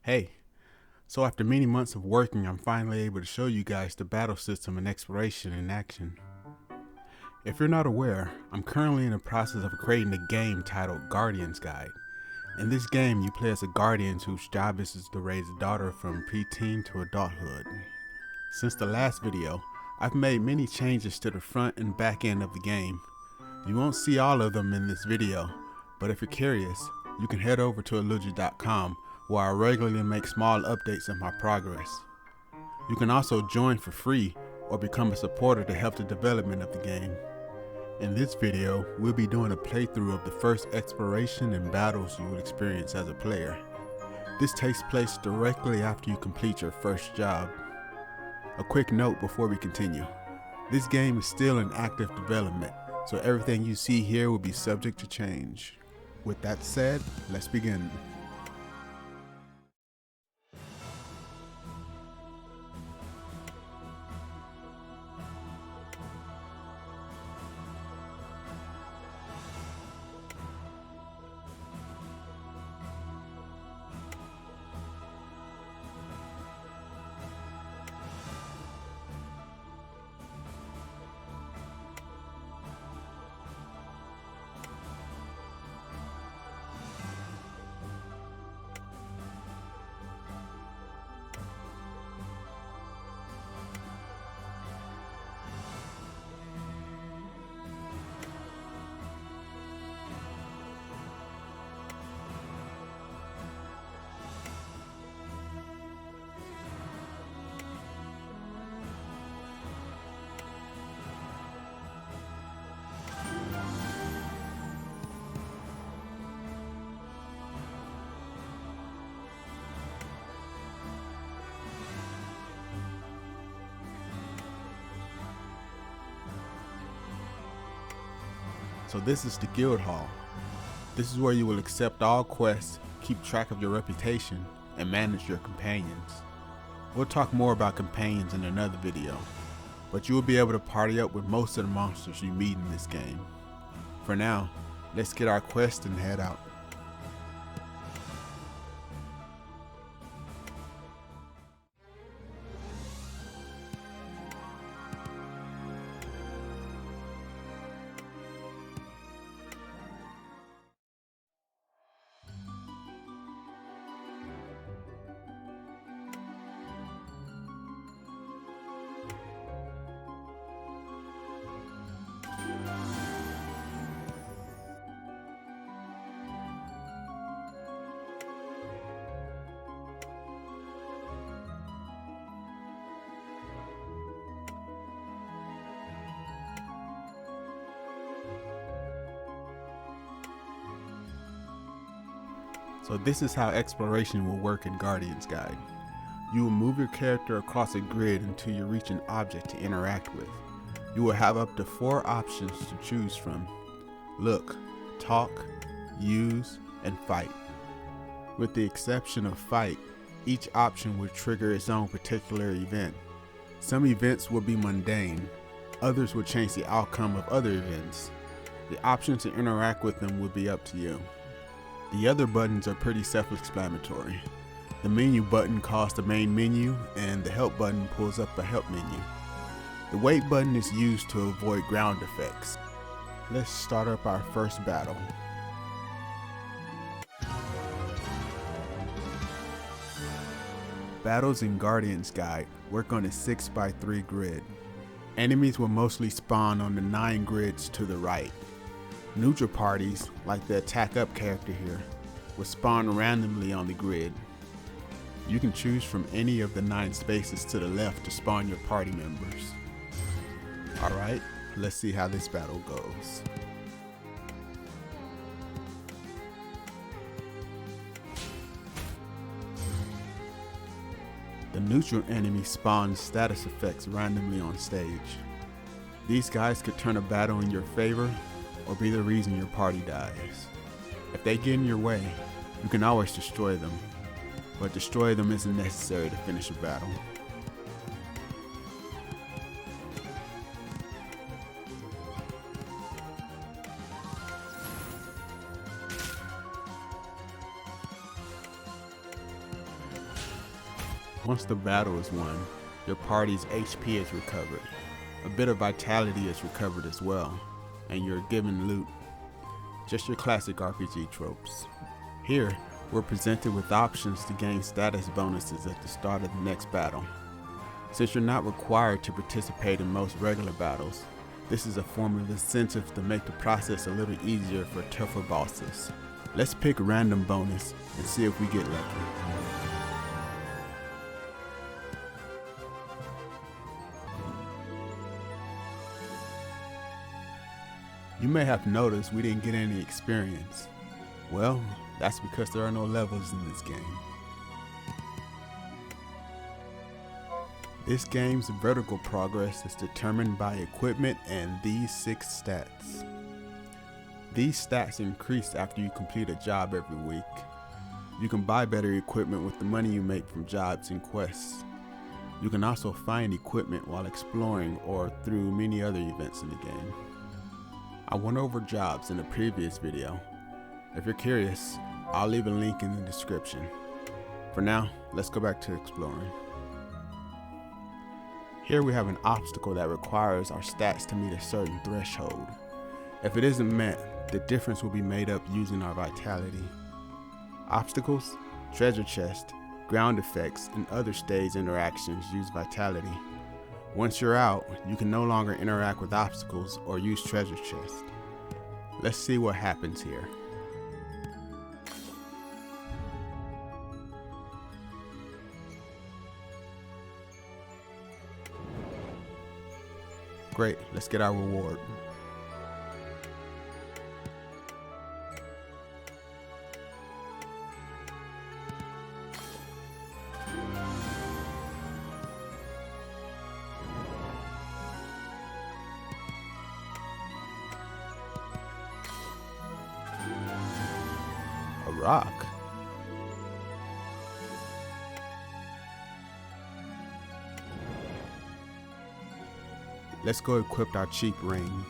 Hey, so after many months of working, I'm finally able to show you guys the battle system and exploration in action. If you're not aware, I'm currently in the process of creating a game titled Guardian's Guide. In this game, you play as a guardian whose job is to raise a daughter from preteen to adulthood. Since the last video, I've made many changes to the front and back end of the game. You won't see all of them in this video, but if you're curious, you can head over to Allugic.com where I regularly make small updates of my progress. You can also join for free or become a supporter to help the development of the game. In this video, we'll be doing a playthrough of the first exploration and battles you will experience as a player. This takes place directly after you complete your first job. A quick note before we continue. This game is still in active development, so everything you see here will be subject to change. With that said, let's begin. So this is the guild hall. This is where you will accept all quests, keep track of your reputation, and manage your companions. We'll talk more about companions in another video, but you will be able to party up with most of the monsters you meet in this game. For now, let's get our quest and head out. So this is how exploration will work in Guardian's Guide. You will move your character across a grid until you reach an object to interact with. You will have up to 4 options to choose from: look, talk, use, and fight. With the exception of fight, each option will trigger its own particular event. Some events will be mundane, others will change the outcome of other events. The option to interact with them will be up to you. The other buttons are pretty self-explanatory. The menu button calls the main menu, and the help button pulls up a help menu. The wait button is used to avoid ground effects. Let's start up our first battle. Battles in Guardian's Guide work on a 6x3 grid. Enemies will mostly spawn on the 9 grids to the right. Neutral parties, like the attack up character here, will spawn randomly on the grid. You can choose from any of the 9 spaces to the left to spawn your party members. Alright, let's see how this battle goes. The neutral enemy spawns status effects randomly on stage. These guys could turn a battle in your favor or be the reason your party dies. If they get in your way, you can always destroy them, but destroy them isn't necessary to finish a battle. Once the battle is won, your party's HP is recovered. A bit of vitality is recovered as well, and you're given loot. Just your classic RPG tropes. Here, we're presented with options to gain status bonuses at the start of the next battle. Since you're not required to participate in most regular battles, this is a form of incentive to make the process a little easier for tougher bosses. Let's pick a random bonus and see if we get lucky. You may have noticed we didn't get any experience. Well, that's because there are no levels in this game. This game's vertical progress is determined by equipment and these 6 stats. These stats increase after you complete a job every week. You can buy better equipment with the money you make from jobs and quests. You can also find equipment while exploring or through many other events in the game. I went over jobs in a previous video. If you're curious, I'll leave a link in the description. For now, let's go back to exploring. Here we have an obstacle that requires our stats to meet a certain threshold. If it isn't met, the difference will be made up using our vitality. Obstacles, treasure chest, ground effects, and other stage interactions use vitality. Once you're out, you can no longer interact with obstacles or use treasure chest. Let's see what happens here. Great, let's get our reward. A rock. Let's go equip our cheap ring.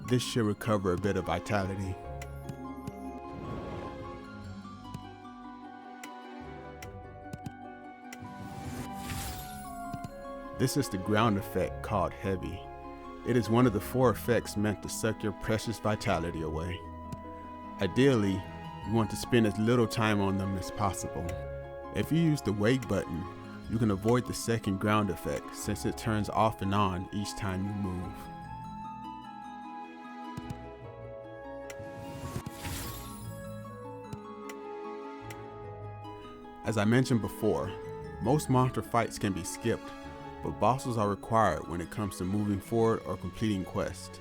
This should recover a bit of vitality. This is the ground effect called Heavy. It is one of the 4 effects meant to suck your precious vitality away. Ideally, you want to spend as little time on them as possible. If you use the wait button, you can avoid the second ground effect since it turns off and on each time you move. As I mentioned before, most monster fights can be skipped, but bosses are required when it comes to moving forward or completing quests.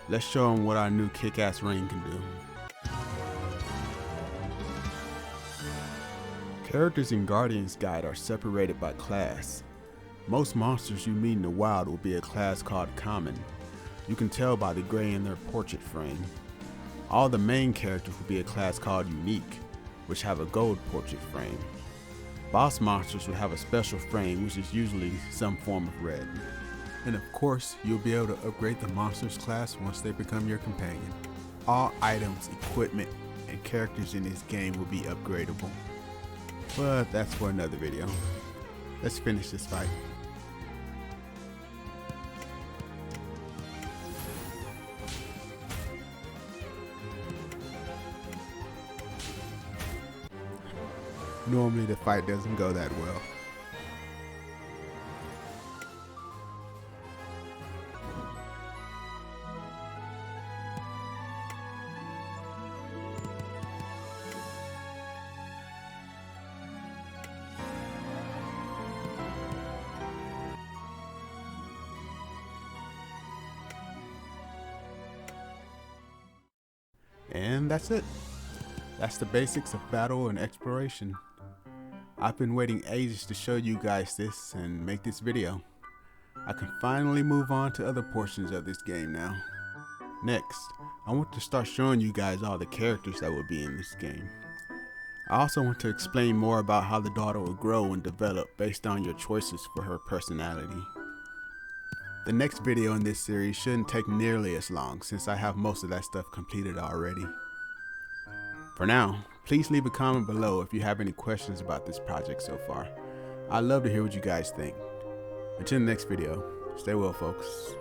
Let's show them what our new kick-ass ring can do. Characters in Guardian's Guide are separated by class. Most monsters you meet in the wild will be a class called Common. You can tell by the gray in their portrait frame. All the main characters will be a class called Unique, which have a gold portrait frame. Boss monsters will have a special frame, which is usually some form of red. And of course, you'll be able to upgrade the monsters class once they become your companion. All items, equipment, and characters in this game will be upgradable. But that's for another video. Let's finish this fight. Normally the fight doesn't go that well. And that's it. That's the basics of battle and exploration. I've been waiting ages to show you guys this and make this video. I can finally move on to other portions of this game now. Next, I want to start showing you guys all the characters that will be in this game. I also want to explain more about how the daughter will grow and develop based on your choices for her personality. The next video in this series shouldn't take nearly as long since I have most of that stuff completed already. For now, please leave a comment below if you have any questions about this project so far. I'd love to hear what you guys think. Until the next video, stay well folks.